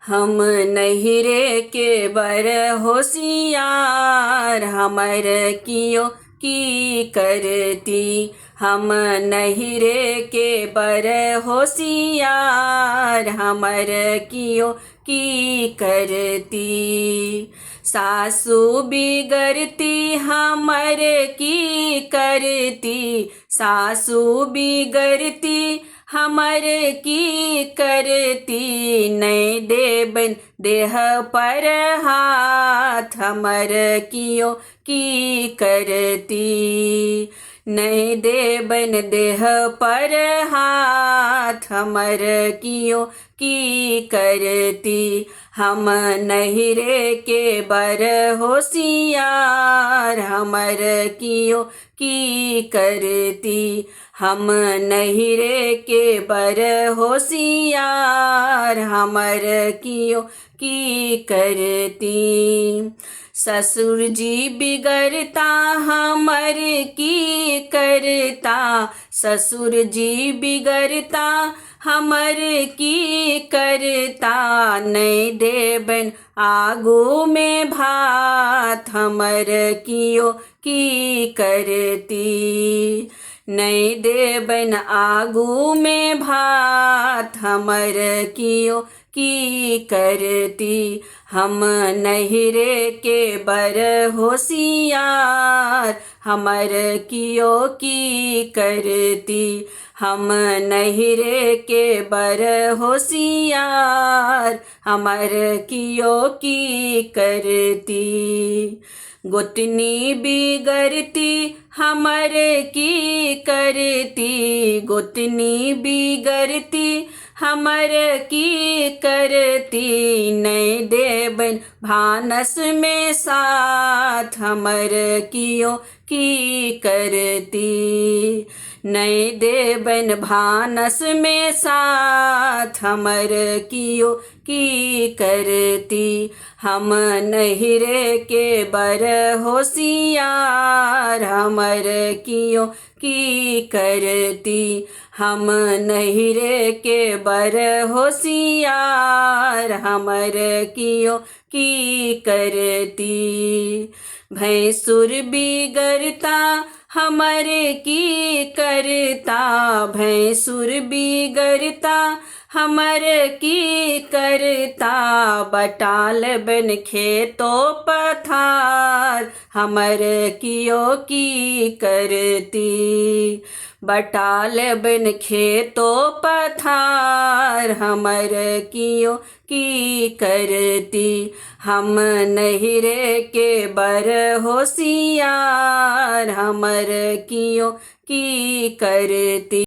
हम नहिरे के बर होशियार हमर कियो की करती। हम नहिरे के बर होशियार हमर कियो की करती। सासु बिगड़ती हमर की करती। सासु बिगड़ती हमर की करती। नहीं देबन देह पर हाथ हमर कियो की करती। नहीं देबन देह पर हाथ हमर कियो की करती। हम नहिरे के बर होशियार हमर कियो की करती। हम नहिरे के बर होशियार हमर कियो की करती। ससुर जी बिगड़ता हमर की करता। ससुर जी बिगड़ता हमर की करता। नहीं देबन आगू में भात हमर कियो की करती। नहीं देबन आगू में भात हमर कियो की करती। हम नहिरे के बर होशियार हमर कियो की करती। हम नहिरे के बर होशियार हमर कियो की करती। गोतनी बिगड़ती हमर की करती। गोतनी बिगड़ती हमर की करती। नहीं देबन भानस में साथ हमर कियो की करती। नहीं देबन भानस में साथ हमर कियो की करती। हम नहिरे के बर होशियार हमर कियो की करती। हम नहिरे के बर होशियार हमर कियो की करती। भैंसुर बिगड़ता हमर की करता। भैंसुर बिगड़ता हमर की करता। बटाल बन खेतो पथार हमर कियो की करती। बटाल बन खेतो पथार हमर कियो की करती। हम नहिरे के बर होशियार हमर कियो की करती।